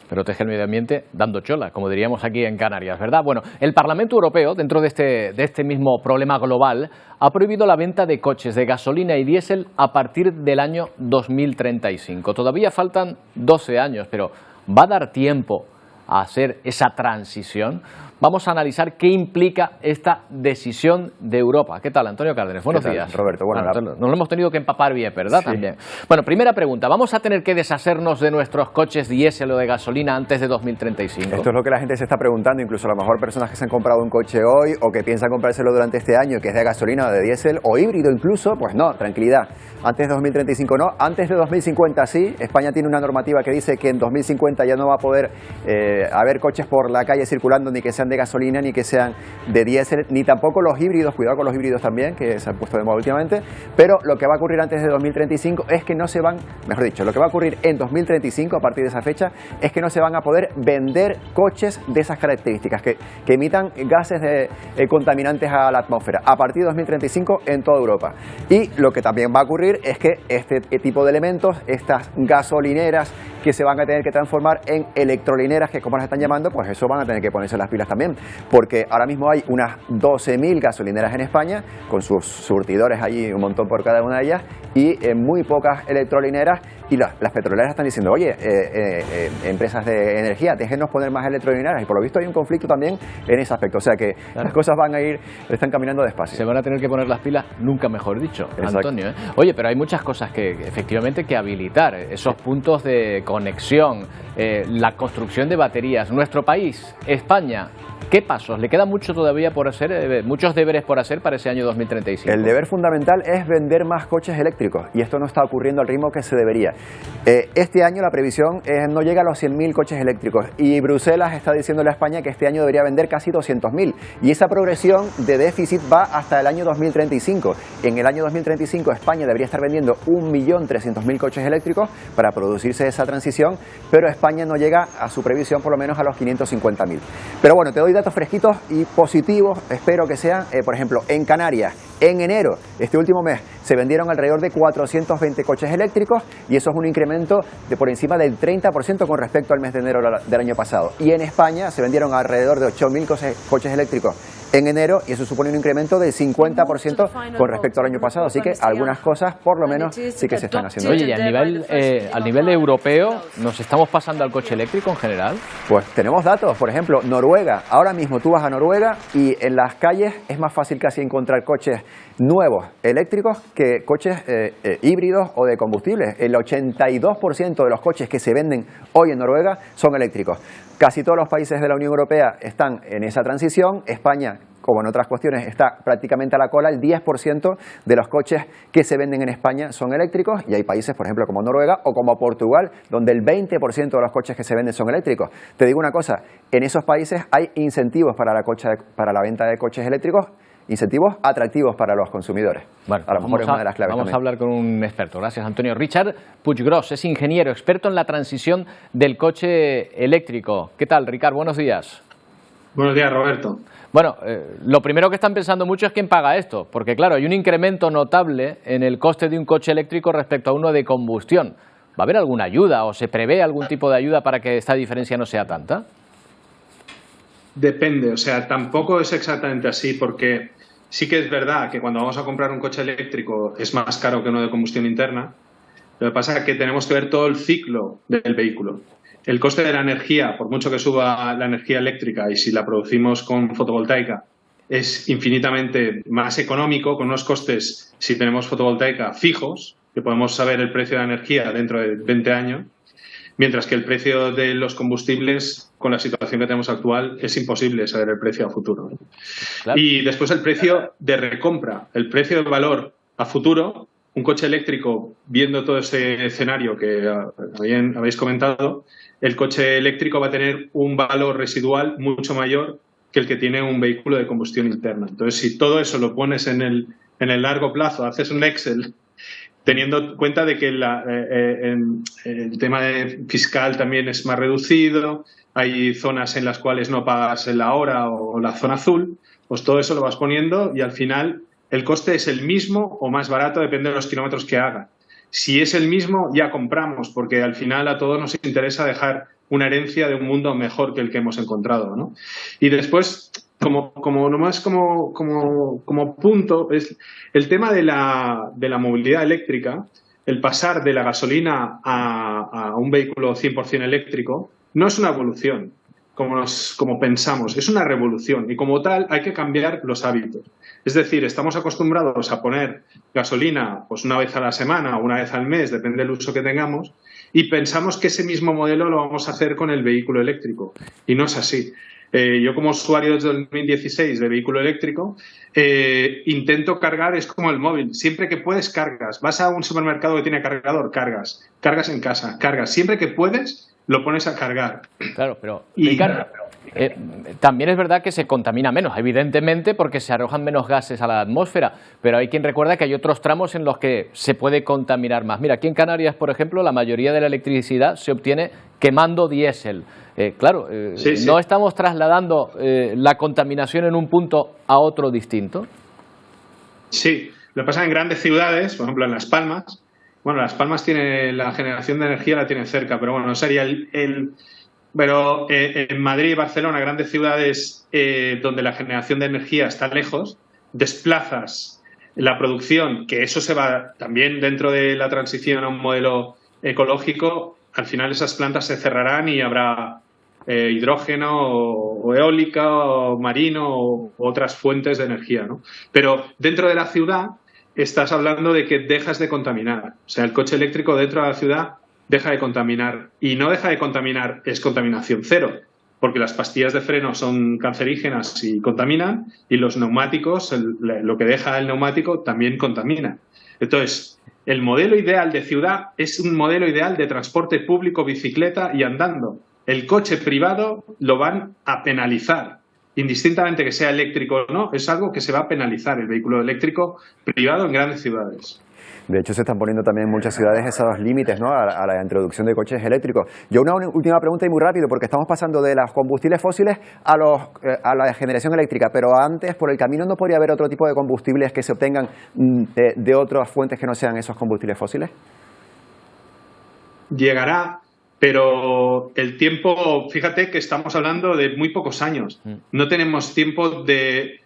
Protege el medio ambiente dando chola, como diríamos aquí en Canarias, ¿verdad? Bueno, el Parlamento Europeo, dentro de este mismo problema global, ha prohibido la venta de coches de gasolina y diésel a partir del año 2035. Todavía faltan 12 años, pero ¿va a dar tiempo a hacer esa transición? Vamos a analizar qué implica esta decisión de Europa. ¿Qué tal, Antonio Cárdenas? Buenos días. Roberto, nos lo hemos tenido que empapar bien, ¿verdad? Sí. También. Bueno, primera pregunta. ¿Vamos a tener que deshacernos de nuestros coches diésel o de gasolina antes de 2035? Esto es lo que la gente se está preguntando, incluso a lo mejor personas que se han comprado un coche hoy o que piensan comprárselo durante este año, que es de gasolina o de diésel o híbrido incluso, pues no, tranquilidad. Antes de 2035 no, antes de 2050 sí. España tiene una normativa que dice que en 2050 ya no va a poder haber coches por la calle circulando ni que sean de gasolina, ni que sean de diésel, ni tampoco los híbridos, cuidado con los híbridos también, que se han puesto de moda últimamente, pero lo que va a ocurrir antes de 2035 es que no se van, mejor dicho, lo que va a ocurrir en 2035, a partir de esa fecha, es que no se van a poder vender coches de esas características, que emitan gases contaminantes a la atmósfera, a partir de 2035 en toda Europa. Y lo que también va a ocurrir es que este tipo de elementos, estas gasolineras que se van a tener que transformar en electrolineras, que como las están llamando, pues eso van a tener que ponerse las pilas también, porque ahora mismo hay unas 12.000 gasolineras en España, con sus surtidores allí, un montón por cada una de ellas, y muy pocas electrolineras, y las petroleras están diciendo, oye, empresas de energía, déjenos poner más electrolineras, y por lo visto hay un conflicto también en ese aspecto, o sea que las cosas están caminando despacio. Se van a tener que poner las pilas, nunca mejor dicho, Exacto. Antonio, ¿eh? Oye, pero hay muchas cosas que efectivamente que habilitar, esos puntos de conexión, la construcción de baterías. Nuestro país, España, ¿qué pasos? ¿Le queda mucho todavía por hacer, muchos deberes por hacer para ese año 2035? El deber fundamental es vender más coches eléctricos y esto no está ocurriendo al ritmo que se debería. Este año la previsión no llega a los 100.000 coches eléctricos y Bruselas está diciéndole a España que este año debería vender casi 200.000 y esa progresión de déficit va hasta el año 2035. En el año 2035 España debería estar vendiendo 1.300.000 coches eléctricos para producirse esa transición, pero España no llega a su previsión por lo menos a los 550.000. Pero bueno, te doy datos fresquitos y positivos, espero que sean, por ejemplo, en Canarias, en enero, este último mes, se vendieron alrededor de 420 coches eléctricos y eso es un incremento de por encima del 30% con respecto al mes de enero del año pasado. Y en España se vendieron alrededor de 8.000 coches eléctricos en enero y eso supone un incremento del 50% con respecto al año pasado. Así que algunas cosas, por lo menos, sí que se están haciendo. Oye, y a nivel europeo, ¿nos estamos pasando al coche eléctrico en general? Pues tenemos datos, por ejemplo, Noruega. Ahora mismo tú vas a Noruega y en las calles es más fácil casi encontrar coches nuevos eléctricos que coches híbridos o de combustibles. El 82% de los coches que se venden hoy en Noruega son eléctricos. Casi todos los países de la Unión Europea están en esa transición. España, como en otras cuestiones, está prácticamente a la cola. El 10% de los coches que se venden en España son eléctricos y hay países, por ejemplo, como Noruega o como Portugal, donde el 20% de los coches que se venden son eléctricos. Te digo una cosa, en esos países hay incentivos para la venta de coches eléctricos, incentivos atractivos para los consumidores. Bueno, a lo mejor es una de las claves. Vamos a hablar con un experto. Gracias, Antonio. Richard Puiggròs es ingeniero, experto en la transición del coche eléctrico. ¿Qué tal, Ricard? Buenos días. Buenos días, Roberto. Bueno, lo primero que están pensando mucho es quién paga esto, porque claro, hay un incremento notable en el coste de un coche eléctrico respecto a uno de combustión. ¿Va a haber alguna ayuda o se prevé algún tipo de ayuda para que esta diferencia no sea tanta? Depende, o sea, tampoco es exactamente así, porque sí que es verdad que cuando vamos a comprar un coche eléctrico es más caro que uno de combustión interna. Lo que pasa es que tenemos que ver todo el ciclo del vehículo. El coste de la energía, por mucho que suba la energía eléctrica y si la producimos con fotovoltaica, es infinitamente más económico, con unos costes, si tenemos fotovoltaica, fijos, que podemos saber el precio de la energía dentro de 20 años, mientras que el precio de los combustibles, con la situación que tenemos actual, es imposible saber el precio a futuro. Claro. Y después el precio de recompra, el precio de valor a futuro. Un coche eléctrico, viendo todo ese escenario que habéis comentado, el coche eléctrico va a tener un valor residual mucho mayor que el que tiene un vehículo de combustión interna. Entonces, si todo eso lo pones en el largo plazo, haces un Excel, teniendo en cuenta de que el tema fiscal también es más reducido, hay zonas en las cuales no pagas la hora o la zona azul, pues todo eso lo vas poniendo y al final el coste es el mismo o más barato, depende de los kilómetros que haga. Si es el mismo, ya compramos, porque al final a todos nos interesa dejar una herencia de un mundo mejor que el que hemos encontrado, ¿no? Y después, como punto, es el tema de la movilidad eléctrica. El pasar de la gasolina a un vehículo 100% eléctrico no es una evolución, como pensamos, es una revolución, y como tal hay que cambiar los hábitos. Es decir, estamos acostumbrados a poner gasolina pues una vez a la semana o una vez al mes, depende del uso que tengamos, y pensamos que ese mismo modelo lo vamos a hacer con el vehículo eléctrico, y no es así. Yo como usuario desde 2016 de vehículo eléctrico intento cargar, es como el móvil, siempre que puedes cargas, vas a un supermercado que tiene cargador, cargas en casa, cargas, siempre que puedes lo pones a cargar. Claro, pero Ricardo, también es verdad que se contamina menos, evidentemente, porque se arrojan menos gases a la atmósfera, pero hay quien recuerda que hay otros tramos en los que se puede contaminar más. Mira, aquí en Canarias, por ejemplo, la mayoría de la electricidad se obtiene quemando diésel. Sí. ¿No estamos trasladando la contaminación en un punto a otro distinto? Sí, lo que pasa en grandes ciudades, por ejemplo en Las Palmas. Bueno, Las Palmas tiene la generación de energía, la tiene cerca, pero bueno, no sería pero en Madrid y Barcelona, grandes ciudades donde la generación de energía está lejos, desplazas la producción, que eso se va también dentro de la transición a un modelo ecológico. Al final esas plantas se cerrarán y habrá hidrógeno o eólica o marino o otras fuentes de energía, ¿no? Pero dentro de la ciudad estás hablando de que dejas de contaminar. O sea, el coche eléctrico dentro de la ciudad deja de contaminar. Y no deja de contaminar, es contaminación cero, porque las pastillas de freno son cancerígenas y contaminan, y los neumáticos, lo que deja el neumático, también contamina. Entonces, el modelo ideal de ciudad es un modelo ideal de transporte público, bicicleta y andando. El coche privado lo van a penalizar, indistintamente que sea eléctrico o no, es algo que se va a penalizar, el vehículo eléctrico privado en grandes ciudades. De hecho, se están poniendo también en muchas ciudades esos límites, ¿no?, a la introducción de coches eléctricos. Yo una última pregunta y muy rápido, porque estamos pasando de los combustibles fósiles a la generación eléctrica, pero antes, por el camino, ¿no podría haber otro tipo de combustibles que se obtengan de otras fuentes que no sean esos combustibles fósiles? Llegará, pero el tiempo, fíjate que estamos hablando de muy pocos años. No tenemos tiempo de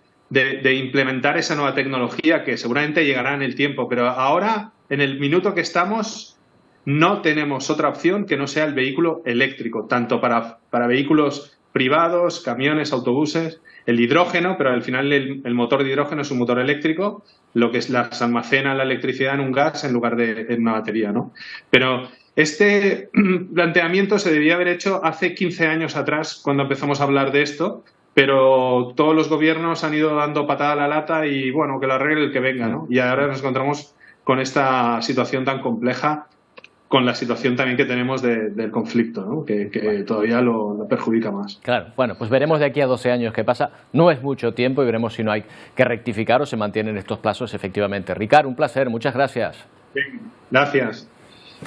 implementar esa nueva tecnología, que seguramente llegará en el tiempo, pero ahora, en el minuto que estamos, no tenemos otra opción que no sea el vehículo eléctrico, tanto para vehículos privados, camiones, autobuses, el hidrógeno, pero al final el motor de hidrógeno es un motor eléctrico, lo que es las almacena la electricidad en un gas en lugar de en una batería, ¿no? Pero este planteamiento se debía haber hecho hace 15 años atrás, cuando empezamos a hablar de esto, pero todos los gobiernos han ido dando patada a la lata y, bueno, que lo arregle el que venga, ¿no? Y ahora nos encontramos con esta situación tan compleja, con la situación también que tenemos del conflicto, ¿no?, que todavía lo perjudica más. Claro, bueno, pues veremos de aquí a 12 años qué pasa. No es mucho tiempo y veremos si no hay que rectificar o se mantienen estos plazos efectivamente. Ricard, un placer, muchas gracias. Bien, gracias.